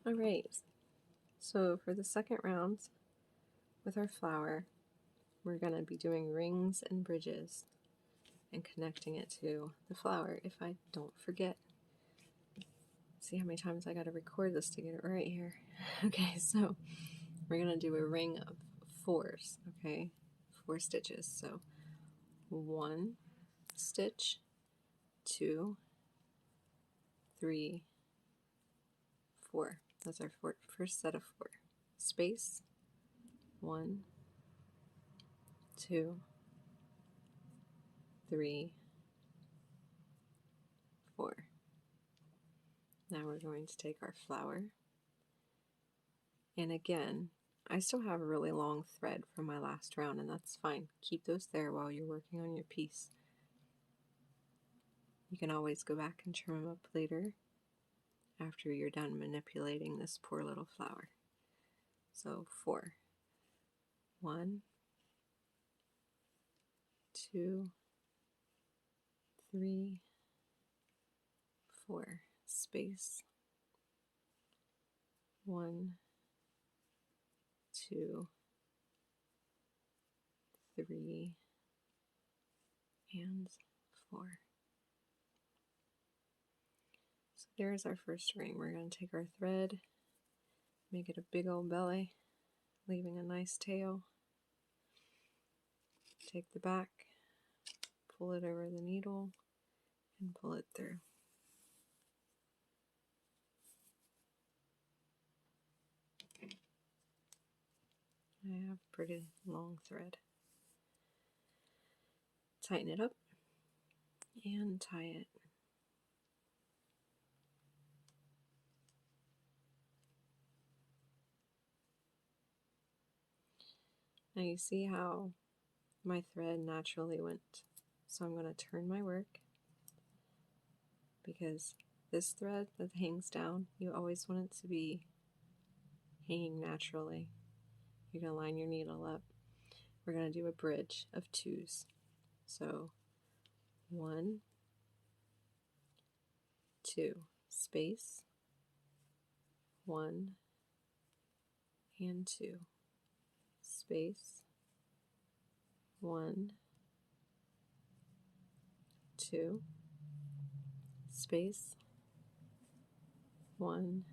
Alright, so for the second round with our flower, we're going to be doing rings and bridges and connecting it to the flower if I don't forget. See how many times I got to record this to get it right here. Okay, so we're going to do a ring of fours, okay? 4 stitches. So 1 stitch, 2, 3, 4. That's our first set of 4. Space, 1, 2, 3, 4. Now we're going to take our flower, and again, I still have a really long thread from my last round, and that's fine. Keep those there while you're working on your piece. You can always go back and trim them up later after you're done manipulating this poor little flower. So 4. 1, 2, 3, 4. Space. 1, 2, 3, and 4. So there's our first ring. We're going to take our thread, make it a big old belly, leaving a nice tail. Take the back, pull it over the needle, and pull it through. I have a pretty long thread. Tighten it up and tie it. Now you see how my thread naturally went. So I'm going to turn my work, because this thread that hangs down, you always want it to be hanging naturally. You're going to line your needle up. We're going to do a bridge of 2s. So 1, 2, space, 1 and 2, space, 1, 2, space, 1,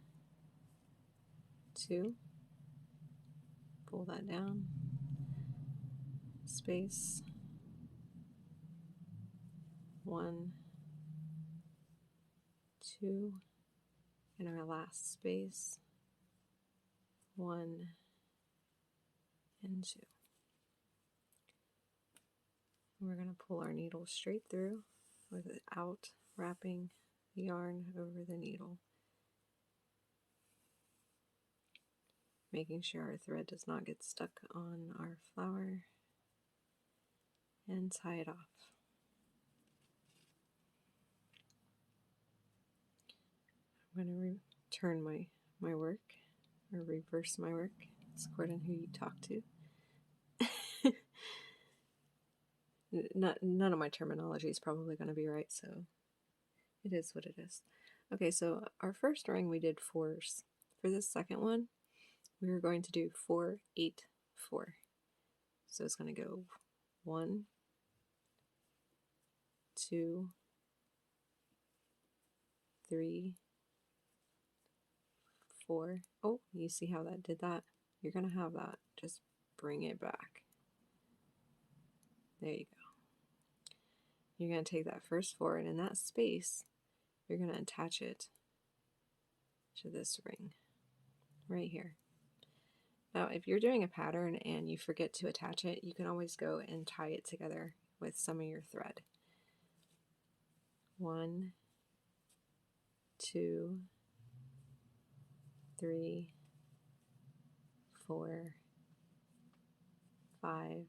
2, pull that down, space, 1, 2, and our last space, 1 and 2. We're going to pull our needle straight through without wrapping the yarn over the needle, making sure our thread does not get stuck on our flower, and tie it off. I'm going to turn my work, or reverse my work. It's according to who you talk to. None of my terminology is probably going to be right, so it is what it is. Okay, so our first ring we did 4s. For this second one, we are going to do 4, 8, 4. So it's going to go 1, 2, 3, 4. Oh, you see how that did that? You're going to have that. Just bring it back. There you go. You're going to take that first 4, and in that space, you're going to attach it to this ring right here. Now, if you're doing a pattern and you forget to attach it, you can always go and tie it together with some of your thread. 1, 2, 3, 4, 5,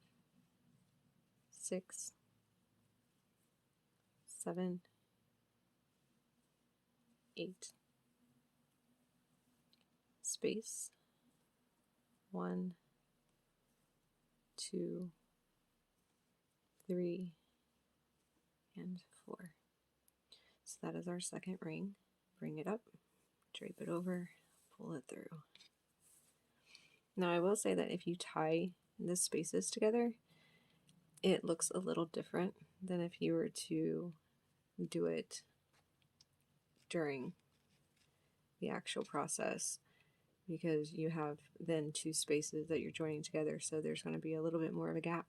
6, 7, 8. Space. 1, 2, 3, and 4. So that is our second ring. Bring it up, drape it over, pull it through. Now I will say that if you tie the spaces together, it looks a little different than if you were to do it during the actual process, because you have then two spaces that you're joining together, so there's going to be a little bit more of a gap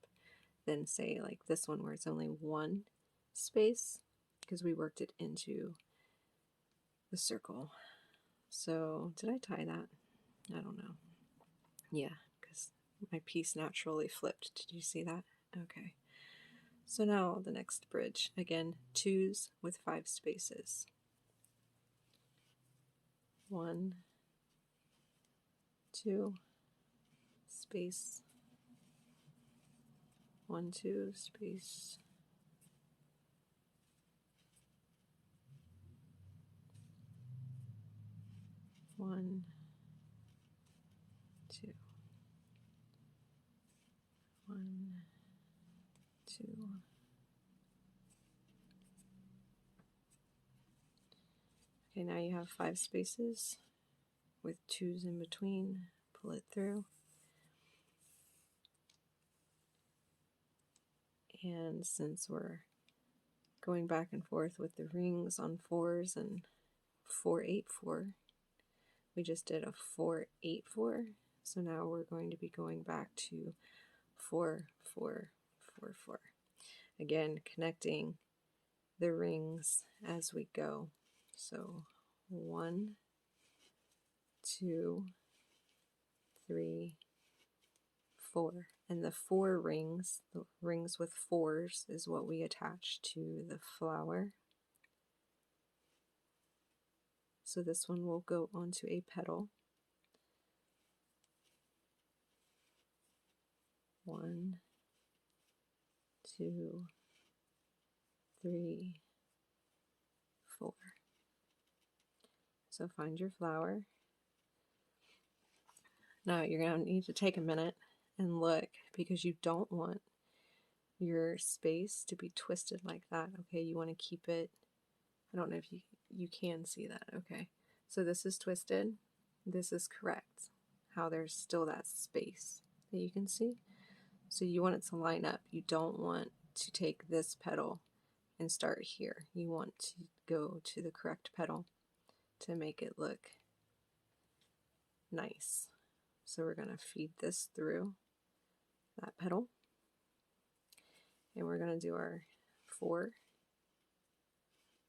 than say like this one where it's only one space because we worked it into the circle. So did I tie that? I don't know. Yeah, because my piece naturally flipped. Did you see that? Okay. So now the next bridge, again, 2s with 5 spaces. 1, 2, space, 1, 2, space, 1, 2, 1, 2. Okay, now you have 5 spaces with 2s in between. Pull it through. And since we're going back and forth with the rings on 4s and 4, 8, 4, we just did a 4, 8, 4. So now we're going to be going back to 4, 4, 4, 4. Again, connecting the rings as we go. So 1, 2, 3, 4. And the 4 rings, the rings with 4s, is what we attach to the flower. So this one will go onto a petal. 1, 2, 3, 4. So find your flower. Now you're going to need to take a minute and look, because you don't want your space to be twisted like that. Okay, you want to keep it, I don't know if you can see that. Okay, so this is twisted, this is correct, how there's still that space that you can see. So you want it to line up. You don't want to take this petal and start here. You want to go to the correct petal to make it look nice. So we're going to feed this through that petal, and we're going to do our 4,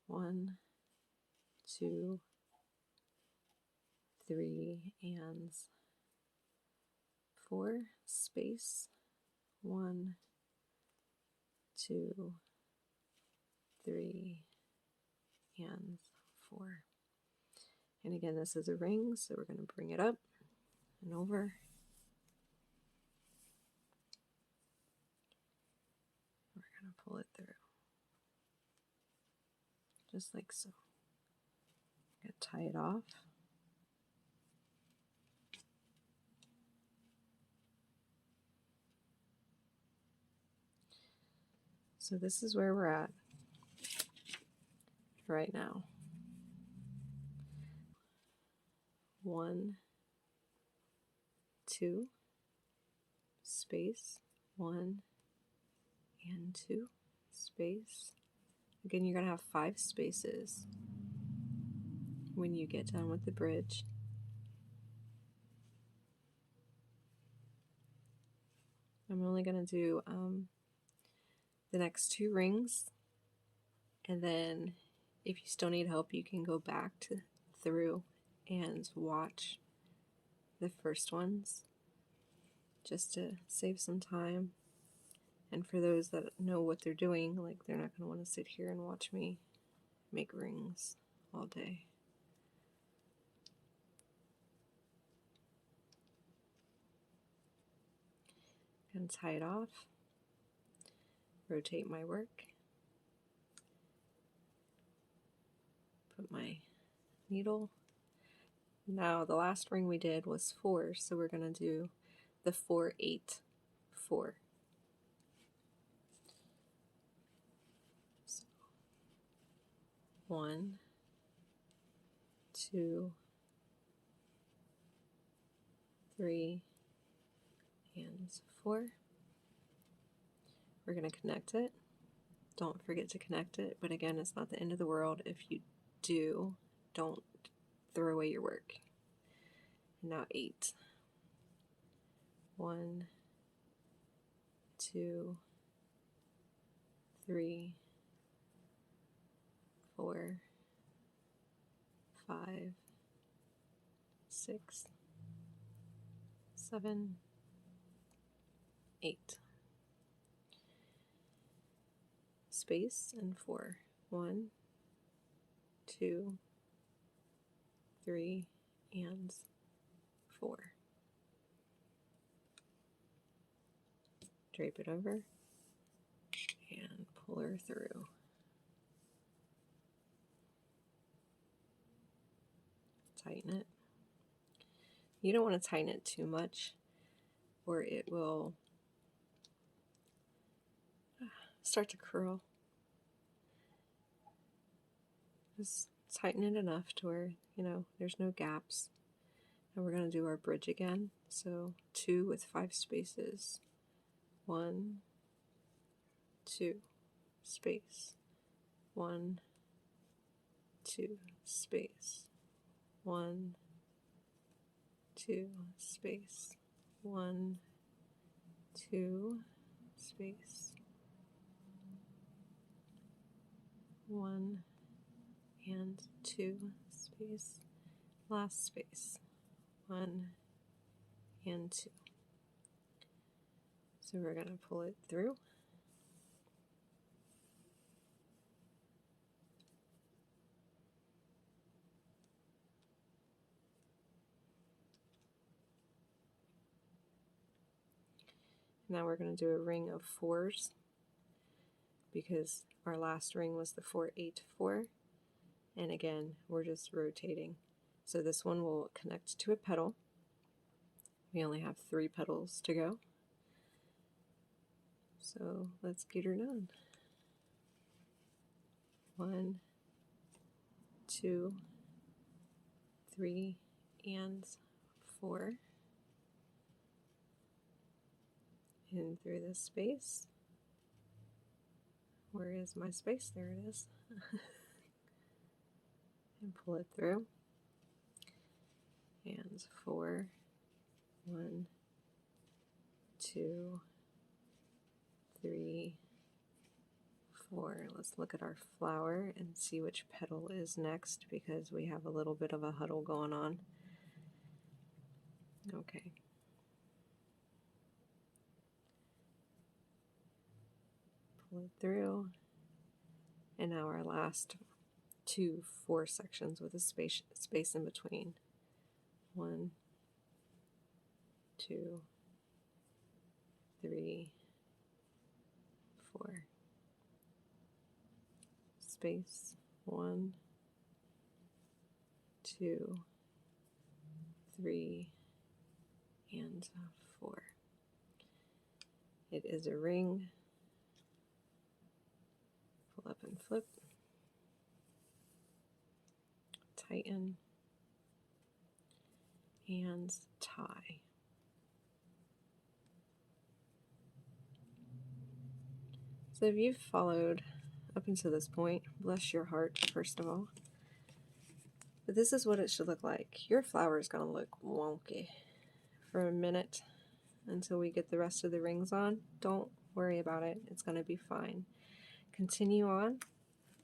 1, 2, 3, and 4, space, 1, 2, 3, and 4. And again, this is a ring, so we're going to bring it up and over. We're going to pull it through, just like so. I'm going to tie it off. So this is where we're at right now. 1, 2, space, 1 and 2, space. Again, you're going to have 5 spaces when you get done with the bridge. I'm only going to do the next 2 rings, and then if you still need help, you can go back through and watch the first ones just to save some time. And for those that know what they're doing, like, they're not going to want to sit here and watch me make rings all day. And tie it off, rotate my work, put my needle. Now the last ring we did was 4, so we're going to do the 4, 8, 4. So 1, 2, 3, and 4. We're going to connect it. Don't forget to connect it, but again, it's not the end of the world. If you do, don't throw away your work. And now 8. 1, 2, 3, 4, 5, 6, 7, 8. Space and 4. 1, 2, 3, and 4. Drape it over and pull her through. Tighten it. You don't want to tighten it too much or it will start to curl. Just tighten it enough to where, there's no gaps. And we're going to do our bridge again. So 2 with 5 spaces. 1, 2, space. 1, 2, space. 1, 2, space. 1, 2, space. 1 and 2, space. Last space. 1 and 2. So we're going to pull it through. Now we're going to do a ring of 4s because our last ring was the 4, 8, 4. And again, we're just rotating. So this one will connect to a petal. We only have 3 petals to go. So let's get her done. 1, 2, 3, and 4. In through this space. Where is my space? There it is. And pull it through. And 4, 1, 2, 3, 4. Let's look at our flower and see which petal is next because we have a little bit of a huddle going on. Okay. Pull it through. And now our last 2 4 sections with a space in between. 1, 2, 3, 4. Space. 1, 2, 3, and 4. It is a ring. Pull up and flip. Tighten. And tie. So if you've followed up until this point, bless your heart, first of all. But this is what it should look like. Your flower is going to look wonky for a minute until we get the rest of the rings on. Don't worry about it. It's going to be fine. Continue on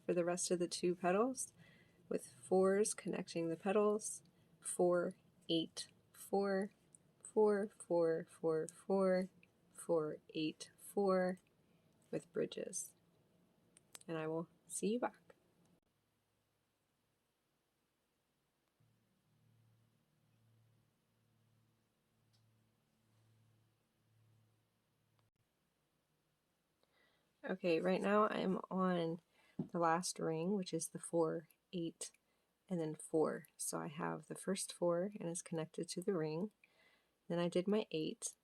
for the rest of the 2 petals with 4s connecting the petals. 4, 8, 4, 4, 4, 4, 4, 4, 8, 4 with bridges. And I will see you back. Okay, right now I'm on the last ring, which is the 4, 8, and then 4. So I have the first 4 and it's connected to the ring. Then I did my 8.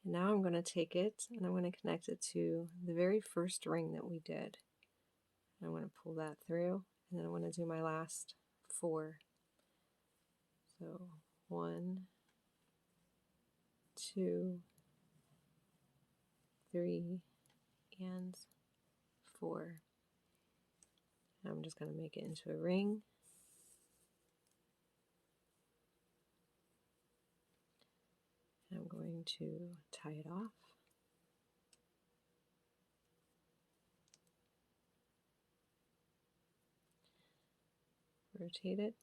And now I'm going to take it and I'm going to connect it to the very first ring that we did. I'm going to pull that through and then I'm going to do my last 4. So 1, 2, 3, and 4. I'm just going to make it into a ring. I'm going to tie it off. Rotate it.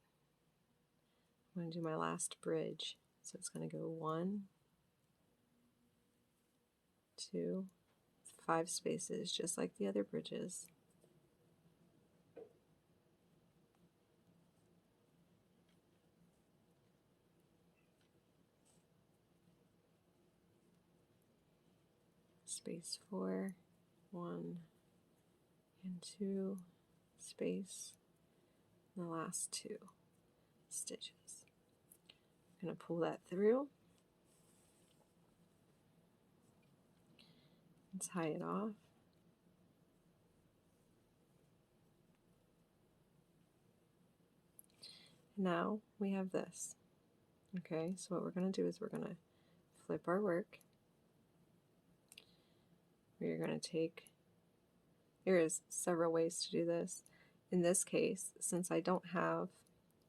I'm going to do my last bridge. So it's going to go 1, 2, 5 spaces, just like the other bridges. Space 4, 1 and 2, space, and the last 2 stitches. I'm going to pull that through and tie it off. Now we have this. Okay, so what we're going to do is we're going to flip our work. We're going to take, there is several ways to do this. In this case, since I don't have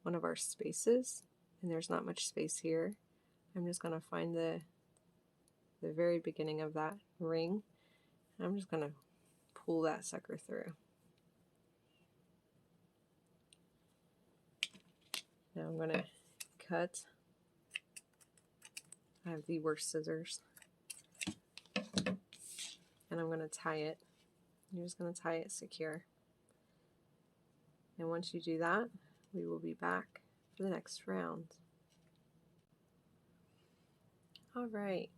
one of our spaces, and there's not much space here, I'm just going to find the very beginning of that ring, and I'm just going to pull that sucker through. Now I'm going to cut. I have the worst scissors. And I'm going to tie it. You're just going to tie it secure. And once you do that, we will be back for the next round. All right.